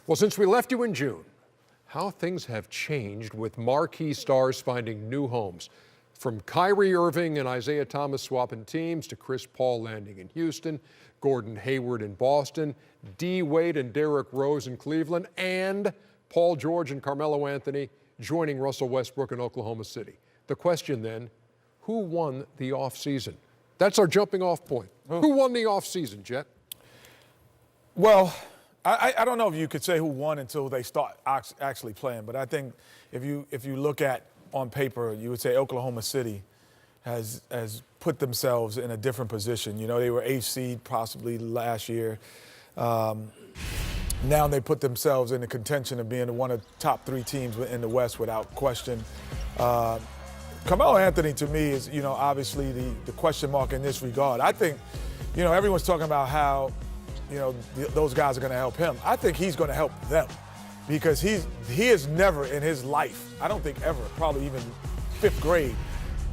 Well, since we left you in June, how things have changed with marquee stars finding new homes. From Kyrie Irving and Isaiah Thomas swapping teams to Chris Paul landing in Houston, Gordon Hayward in Boston, D. Wade and Derrick Rose in Cleveland, and Paul George and Carmelo Anthony joining Russell Westbrook in Oklahoma City. The question then, who won the offseason? That's our jumping off point. Who won the offseason, Jet? Well, I don't know if you could say who won until they start actually playing, but I think if you look at on paper, you would say Oklahoma City has put themselves in a different position. You know, they were 8th seed possibly last year. Now they put themselves in the contention of being one of the top 3 teams in the West without question. Carmelo Anthony, to me, is, you know, obviously the question mark in this regard. I think, you know, everyone's talking about how, you know, those guys are going to help him. I think he's going to help them because he has never in his life, I don't think ever, probably even 5th grade,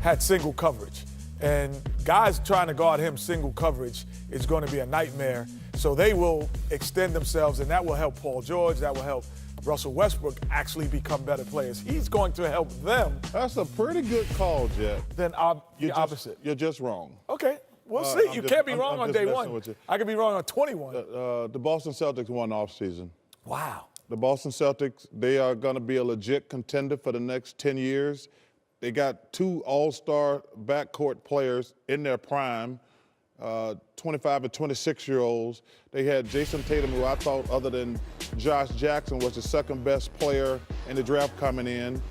had single coverage. And guys trying to guard him single coverage is going to be a nightmare. So they will extend themselves, and that will help Paul George. That will help Russell Westbrook actually become better players. He's going to help them. That's a pretty good call, Jet. Then the opposite. You're just wrong. Okay. We'll see. You can't be wrong on day one. I could be wrong on 21. The Boston Celtics won the offseason. Wow. The Boston Celtics, they are going to be a legit contender for the next 10 years. They got 2 all-star backcourt players in their prime, 25 and 26-year-olds. They had Jason Tatum, who I thought, other than Josh Jackson, was the 2nd best player in the draft coming in.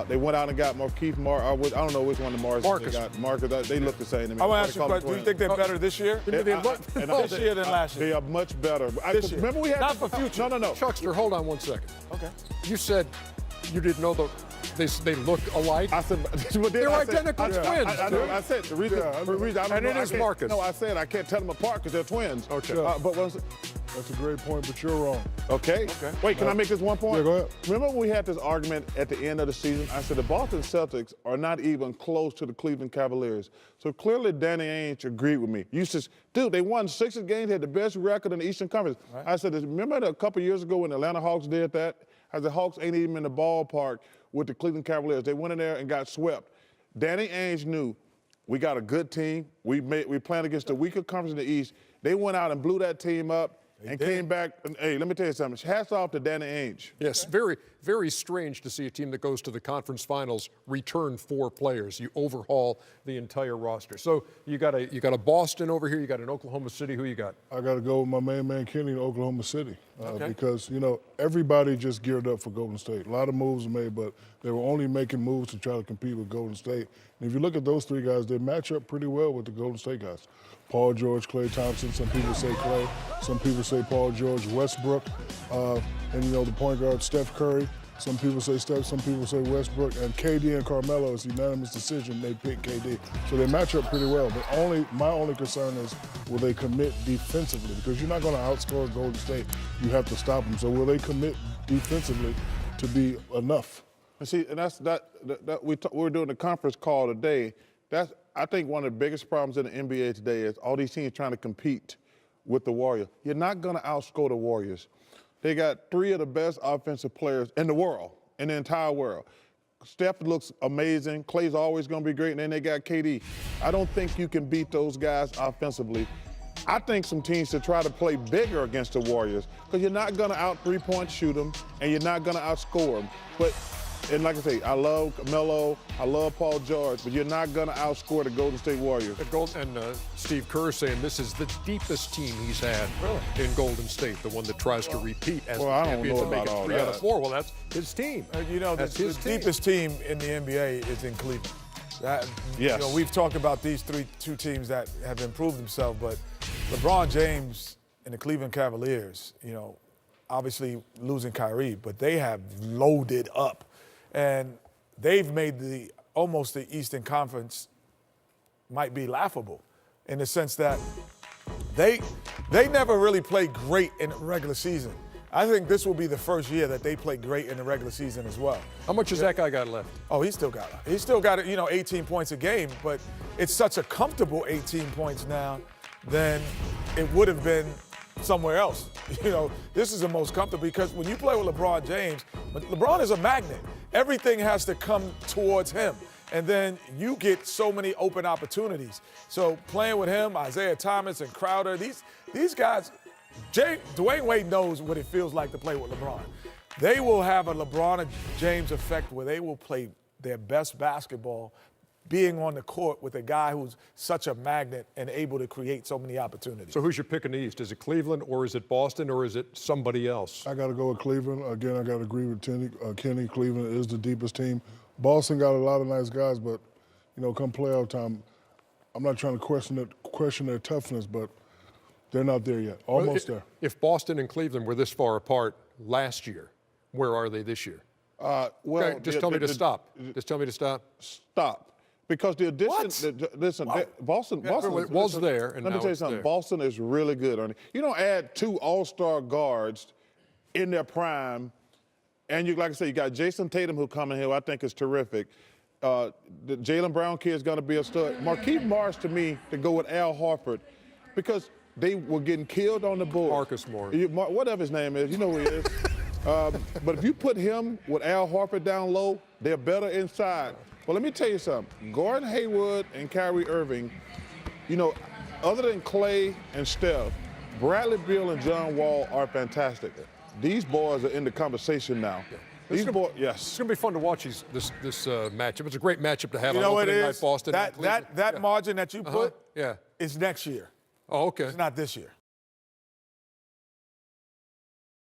They went out and got Markieff I don't know which one of the Marcus. They got Marcus. They look the same to me. I want to ask you a question. Do you think they're better this year? This year than last year? They are much better. This year. Remember we had not for future. No. Chuckster, hold on one second. Okay. You said you didn't know they look alike. I said they're identical twins. I said the reason. And it is Marcus. No, I said I can't tell them apart because they're twins. Okay. That's a great point, but you're wrong. Okay. Wait, can I make this one point? Yeah, go ahead. Remember when we had this argument at the end of the season? I said the Boston Celtics are not even close to the Cleveland Cavaliers. So clearly Danny Ainge agreed with me. You said, dude, they won 6 games, had the best record in the Eastern Conference. Right. I said, remember a couple years ago when the Atlanta Hawks did that? I said, the Hawks ain't even in the ballpark with the Cleveland Cavaliers. They went in there and got swept. Danny Ainge knew we got a good team. We playing against the weaker conference in the East. They went out and blew that team up. Came back, and hey, let me tell you something. Hats off to Danny Ainge. Yes, very, very strange to see a team that goes to the conference finals return 4 players. You overhaul the entire roster. So you got a Boston over here. You got an Oklahoma City. Who you got? I got to go with my main man Kenny in Oklahoma City because, you know, everybody just geared up for Golden State. A lot of moves were made, but they were only making moves to try to compete with Golden State. And if you look at those 3 guys, they match up pretty well with the Golden State guys. Paul George, Klay Thompson, some people say Klay, some people say Paul George, Westbrook, and, you know, the point guard Steph Curry. Some people say Steph, some people say Westbrook, and KD and Carmelo is a unanimous decision. They pick KD. So they match up pretty well. But my only concern is, will they commit defensively? Because you're not going to outscore Golden State. You have to stop them. So will they commit defensively to be enough? And see, and we were doing a conference call today. I think one of the biggest problems in the NBA today is all these teams trying to compete with the Warriors. You're not going to outscore the Warriors. They got 3 of the best offensive players in the world, in the entire world. Steph looks amazing. Klay's always going to be great, and then they got KD. I don't think you can beat those guys offensively. I think some teams should try to play bigger against the Warriors because you're not going to out 3-point shoot them, and you're not going to outscore them. And like I say, I love Melo, I love Paul George, but you're not going to outscore the Golden State Warriors. And Steve Kerr saying this is the deepest team he's had in Golden State, the one that tries to repeat as the champion to make it 3 out of 4. Well, that's his team. You know, the deepest team in the NBA is in Cleveland. Yes. You know, we've talked about these 2 teams that have improved themselves, but LeBron James and the Cleveland Cavaliers, you know, obviously losing Kyrie, but they have loaded up. And they've made almost the Eastern Conference might be laughable in the sense that they never really played great in the regular season. I think this will be the first year that they play great in the regular season as well. How much has that guy got left? Oh, he's still got it. You know, 18 points a game, but it's such a comfortable 18 points now than it would have been somewhere else. You know, this is the most comfortable because when you play with LeBron James, LeBron is a magnet. Everything has to come towards him. And then you get so many open opportunities. So playing with him, Isaiah Thomas and Crowder, these guys, Dwayne Wade knows what it feels like to play with LeBron. They will have a LeBron and James effect where they will play their best basketball being on the court with a guy who's such a magnet and able to create so many opportunities. So who's your pick in the East? Is it Cleveland or is it Boston or is it somebody else? I got to go with Cleveland. Again, I got to agree with Kenny. Cleveland is the deepest team. Boston got a lot of nice guys, but, you know, come playoff time, I'm not trying to question their toughness, but they're not there yet. Almost there. If Boston and Cleveland were this far apart last year, where are they this year? Well, okay, just tell me to stop. Just tell me to stop. Stop. Because the addition, listen, Boston it was there, and let me tell you something. there. Boston is really good, Ernie. You don't add 2 all-star guards in their prime, and you, like I said, you got Jason Tatum who coming here, who I think is terrific. The Jaylen Brown kid is going to be a stud. Markieff Morris, to me, to go with Al Horford, because they were getting killed on the board. Marcus Morris. Whatever his name is, you know who he is. But if you put him with Al Horford down low, they're better inside. Well, let me tell you something. Gordon Hayward and Kyrie Irving, you know, other than Clay and Steph, Bradley Beal and John Wall are fantastic. These boys are in the conversation now. Yeah. These boys, yes. It's going to be fun to watch this matchup. It's a great matchup to have You on know what opening it night, is? Boston. That margin that you put yeah. is next year. Oh, okay. It's not this year.